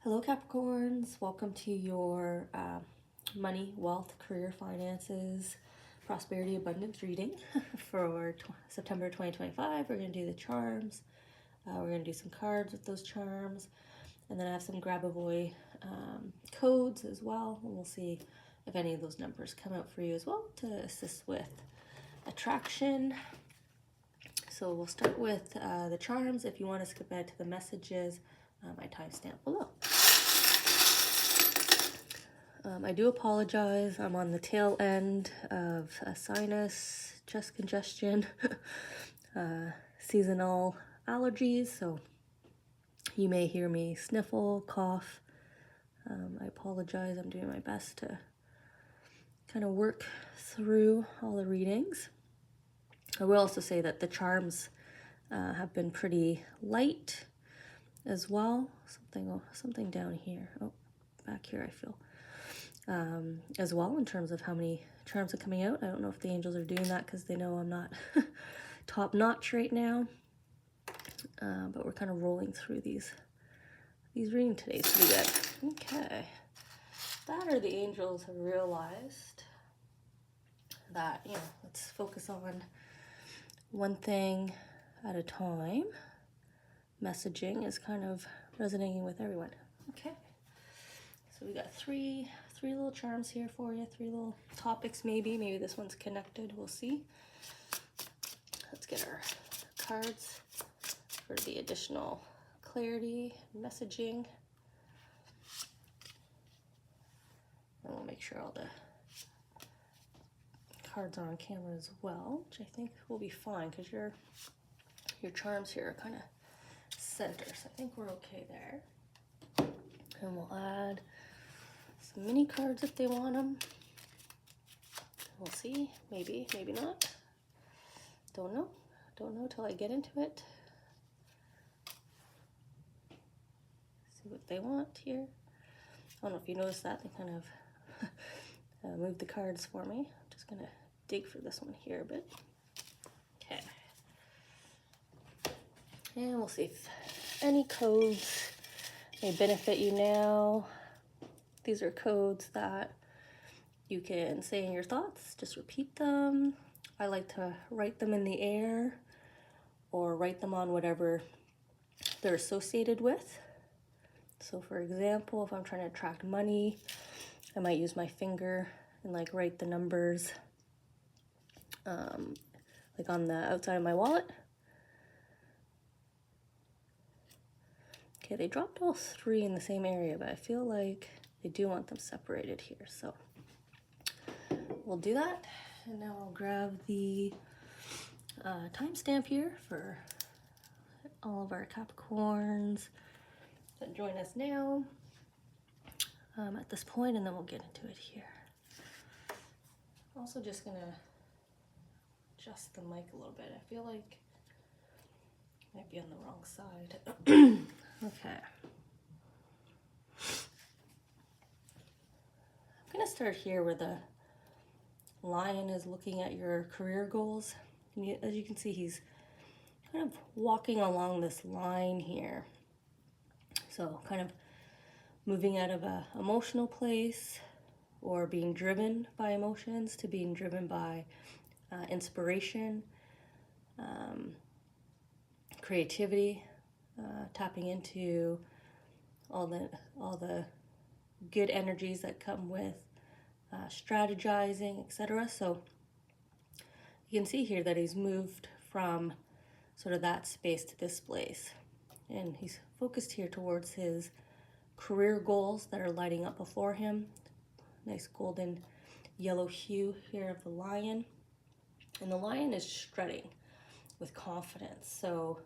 Hello Capricorns, welcome to your money, wealth, career, finances, prosperity, abundance reading for September 2025. We're going to do the charms. We're going to do some cards with those charms. And then I have some Grab-A-Boy codes as well. And we'll see if any of those numbers come out for you as well to assist with attraction. So we'll start with the charms. If you want to skip ahead to the messages, my timestamp below. I do apologize. I'm on the tail end of a sinus, chest congestion, seasonal allergies, so you may hear me sniffle, cough. I apologize. I'm doing my best to kind of work through all the readings. I will also say that the charms have been pretty light as well. Something down here. Oh, back here I feel. As well in terms of how many charms are coming out. I don't know if the angels are doing that because they know I'm not top notch right now. But we're kind of rolling through these readings today. It's pretty good. Okay. That or the angels have realized that, let's focus on one thing at a time. Messaging is kind of resonating with everyone. Okay. So we got three little charms here for you, three little topics maybe. Maybe this one's connected. We'll see. Let's get our cards for the additional clarity, messaging. And we'll make sure all the cards are on camera as well, which I think will be fine because your charms here are kind of center. So I think we're okay there. And we'll add some mini cards if they want them. We'll see. Maybe not. Don't know till I get into it. See what they want here. I don't know if you noticed that. They kind of moved the cards for me. I'm just going to dig for this one here a bit. Okay. And we'll see if any codes may benefit you now. These are codes that you can say in your thoughts, just repeat them. I like to write them in the air or write them on whatever they're associated with. So for example, if I'm trying to attract money, I might use my finger and like write the numbers like on the outside of my wallet. Okay, they dropped all three in the same area, but I feel like they do want them separated here, so we'll do that. And now I'll grab the timestamp here for all of our Capricorns that join us now at this point, and then we'll get into it here. Also just gonna adjust the mic a little bit. I feel like I might be on the wrong side. Okay. I'm going to start here where the lion is looking at your career goals. And as you can see, he's kind of walking along this line here. So kind of moving out of an emotional place or being driven by emotions to being driven by inspiration, creativity, tapping into all the good energies that come with strategizing, etc. So you can see here that he's moved from sort of that space to this place, and he's focused here towards his career goals that are lighting up before him. Nice golden yellow hue here of the lion, and the lion is strutting with confidence. So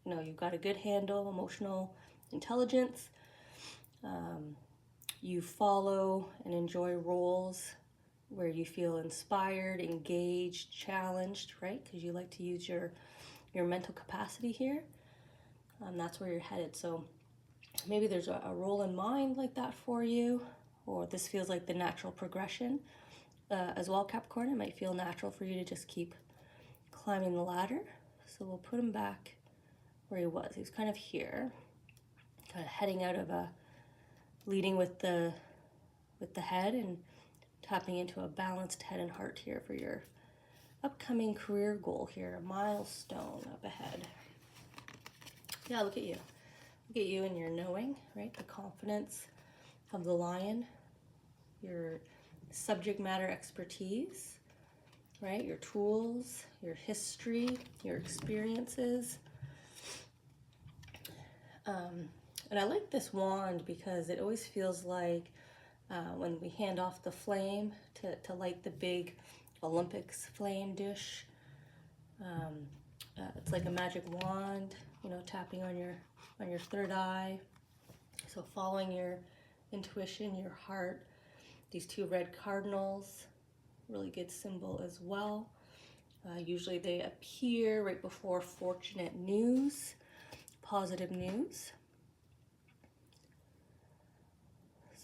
you've got a good handle, emotional intelligence. You follow and enjoy roles where you feel inspired, engaged, challenged, right? Because you like to use your mental capacity here. That's where you're headed. So maybe there's a role in mind like that for you, or this feels like the natural progression. As well, Capricorn, it might feel natural for you to just keep climbing the ladder. So we'll put him back where he was. He was kind of here, kind of heading out of a leading with the head and tapping into a balanced head and heart here for your upcoming career goal here, a milestone up ahead. Yeah, look at you. Look at you and your knowing, right? The confidence of the lion, your subject matter expertise, right? Your tools, your history, your experiences. And I like this wand because it always feels like when we hand off the flame to light the big Olympics flame dish, it's like a magic wand, you know, tapping on your third eye. So following your intuition, your heart. These two red cardinals, really good symbol as well. Usually they appear right before fortunate news, positive news.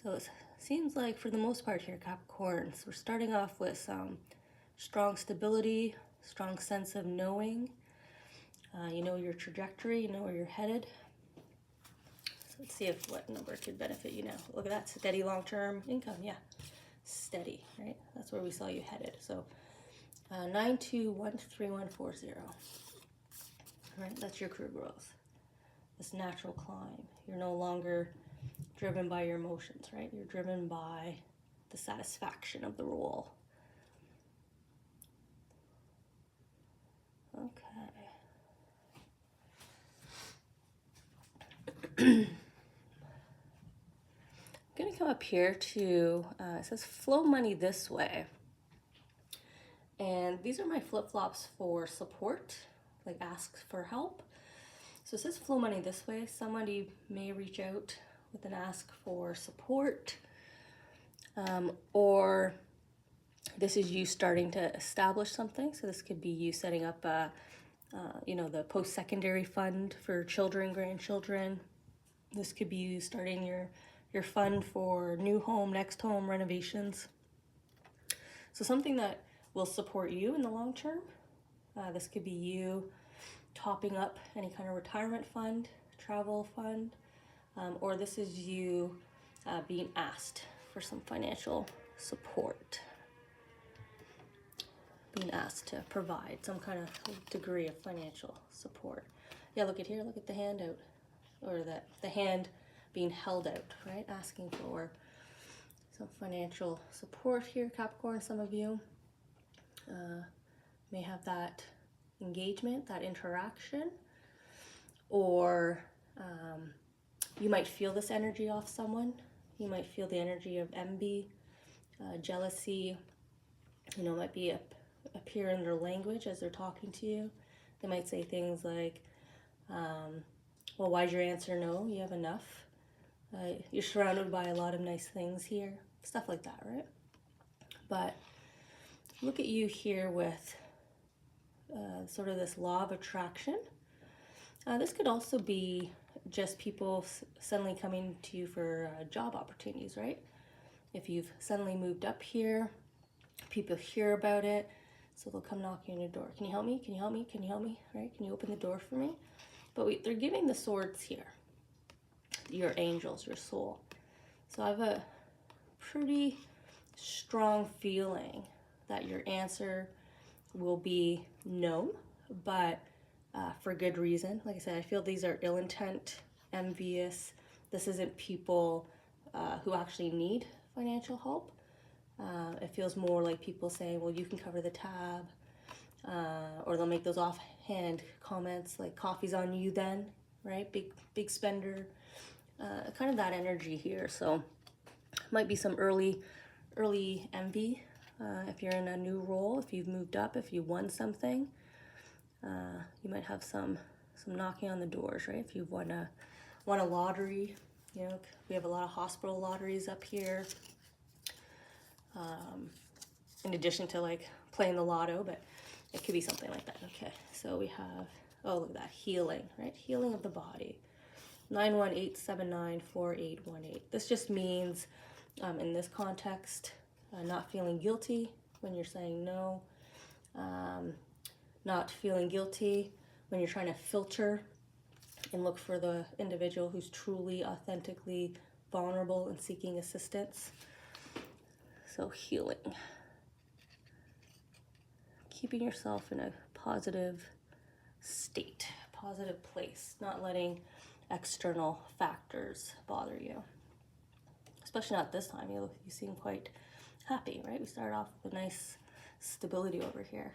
So it seems like for the most part here, Capricorns, we're starting off with some strong stability, strong sense of knowing. You know your trajectory, you know where you're headed. So let's see if what number could benefit you now. Look at that, steady long-term income, yeah. Steady, right? That's where we saw you headed. So 92134140. All right, that's your career growth. This natural climb. You're no longer driven by your emotions, right? You're driven by the satisfaction of the role. Okay. I'm gonna come up here to, it says flow money this way. And these are my flip-flops for support, like ask for help. So it says flow money this way. Somebody may reach out with an ask for support, or this is you starting to establish something. So this could be you setting up you know, the post-secondary fund for children, grandchildren. This could be you starting your fund for new home, next home renovations. So something that will support you in the long term. This could be you topping up any kind of retirement fund, travel fund, or this is you being asked for some financial support. Being asked to provide some kind of degree of financial support. Yeah, look at here, look at the handout, or the hand being held out, right? Asking for some financial support here, Capricorn. Some of you may have that engagement, that interaction, or you might feel this energy off someone. You might feel the energy of envy, jealousy. You know, might be appear in their language as they're talking to you. They might say things like, well, why's your answer no? You have enough. You're surrounded by a lot of nice things here. Stuff like that, right? But look at you here with sort of this law of attraction. This could also be just people suddenly coming to you for job opportunities, right? If you've suddenly moved up here, people hear about it, so they'll come knocking on your door. Can you help me? Can you help me? Can you help me? Right? Can you open the door for me? But they're giving the swords here. Your angels, your soul. So I have a pretty strong feeling that your answer will be no, but for good reason. Like I said, I feel these are ill intent, envious. This isn't people who actually need financial help. It feels more like people saying, well, you can cover the tab, or they'll make those offhand comments like coffee's on you then, right? Big spender, kind of that energy here. So might be some early envy if you're in a new role, if you've moved up, if you won something. You might have some knocking on the doors, right? If you've won a lottery, you know, we have a lot of hospital lotteries up here. In addition to like playing the lotto, but it could be something like that. Okay, so we have, oh, look at that, healing, right? Healing of the body. 918794818. This just means, in this context, not feeling guilty when you're saying no, not feeling guilty when you're trying to filter and look for the individual who's truly, authentically vulnerable and seeking assistance. So healing. Keeping yourself in a positive state, positive place, not letting external factors bother you. Especially not this time. You seem quite happy, right? We started off with a nice stability over here.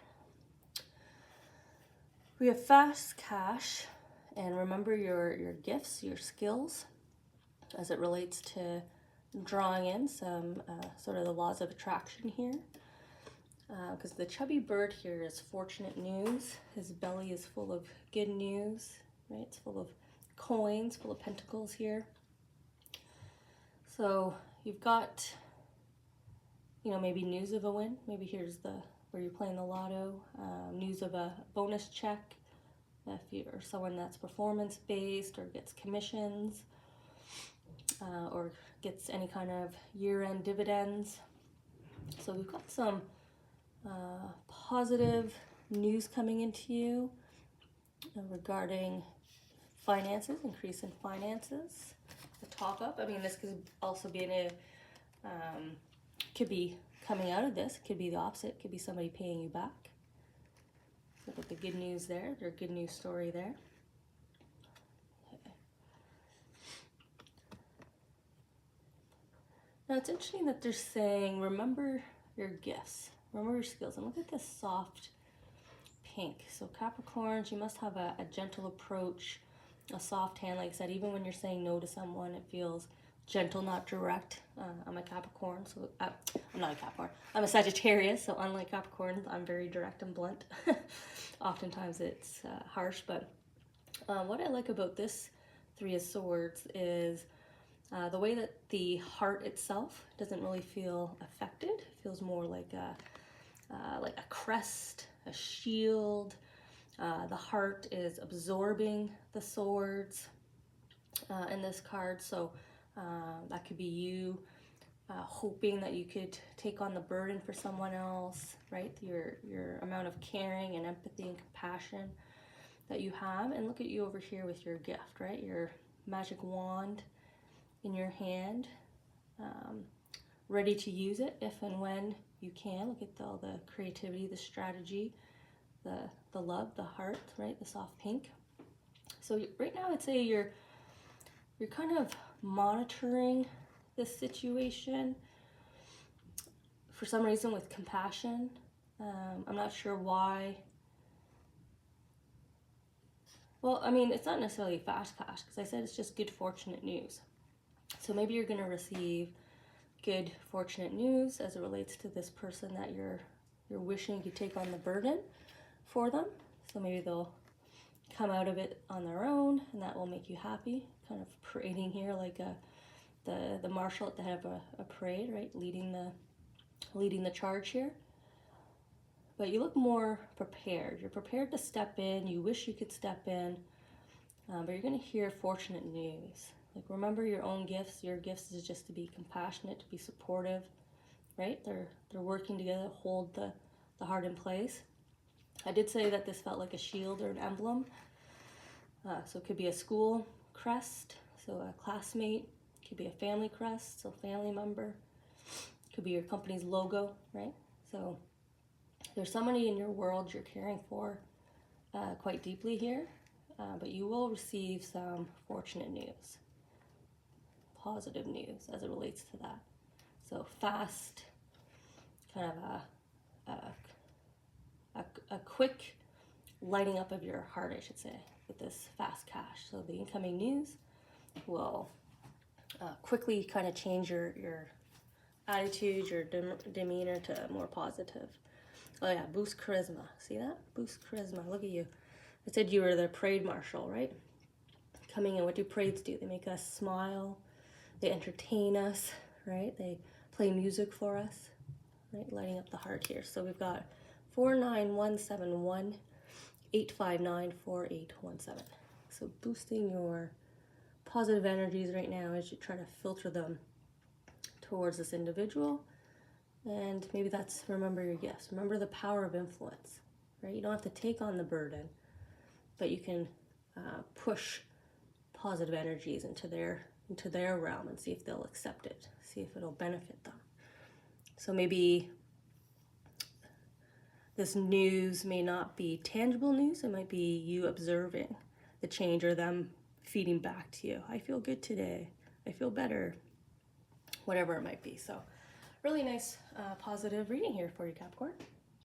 We have fast cash, and remember your gifts, your skills, as it relates to drawing in some sort of the laws of attraction here. Because the chubby bird here is fortunate news. His belly is full of good news, right? It's full of coins, full of pentacles here. So you've got, you know, maybe news of a win. Maybe here's where you're playing the lotto, news of a bonus check. If you're someone that's performance-based or gets commissions or gets any kind of year-end dividends. So we've got some positive news coming into you regarding finances, increase in finances, a top up. I mean, this could also be could be coming out of this. It could be the opposite. It could be somebody paying you back. Look at the good news there. There's a good news story there. Okay. Now it's interesting that they're saying, remember your gifts. Remember your skills. And look at this soft pink. So Capricorns, you must have a gentle approach, a soft hand. Like I said, even when you're saying no to someone, it feels gentle, not direct. I'm a Capricorn, so I'm not a Capricorn. I'm a Sagittarius, so unlike Capricorn, I'm very direct and blunt. Oftentimes it's harsh, but what I like about this Three of Swords is the way that the heart itself doesn't really feel affected. It feels more like a crest, a shield. The heart is absorbing the swords in this card, so that could be you hoping that you could take on the burden for someone else, right? Your amount of caring and empathy and compassion that you have. And look at you over here with your gift, right? Your magic wand in your hand, ready to use it if and when you can. Look at all the creativity, the strategy, the love, the heart, right? The soft pink. So right now I'd say you're kind of monitoring this situation for some reason with compassion. I'm not sure why. Well, I mean, it's not necessarily fast cash, because I said it's just good fortunate news. So maybe you're going to receive good fortunate news as it relates to this person that you're wishing you take on the burden for them. So maybe they'll come out of it on their own, and that will make you happy. Kind of parading here like the marshal at the head of a parade, right? Leading the charge here. But you look more prepared. You're prepared to step in. You wish you could step in, but you're going to hear fortunate news. Like, remember your own gifts. Your gifts is just to be compassionate, to be supportive, right? They're working together to hold the heart in place. I did say that this felt like a shield or an emblem. So it could be a school crest, so a classmate. It could be a family crest, so family member. It could be your company's logo, right? So there's somebody in your world you're caring for quite deeply here, but you will receive some fortunate news, positive news as it relates to that. So fast, kind of a quick lighting up of your heart, I should say, with this fast cash. So the incoming news will quickly kind of change your attitude, your demeanor to more positive. Oh yeah, boost charisma. See that? Boost charisma. Look at you. I said you were the parade marshal, right? Coming in, what do parades do? They make us smile. They entertain us, right? They play music for us, right? Lighting up the heart here. So we've got 49171 859 4817. So boosting your positive energies right now as you try to filter them towards this individual. And maybe that's remember your gifts. Remember the power of influence, right? You don't have to take on the burden, but you can push positive energies into their realm and see if they'll accept it, see if it'll benefit them. So maybe this news may not be tangible news. It might be you observing the change or them feeding back to you. I feel good today. I feel better. Whatever it might be. So really nice positive reading here for you, Capricorn.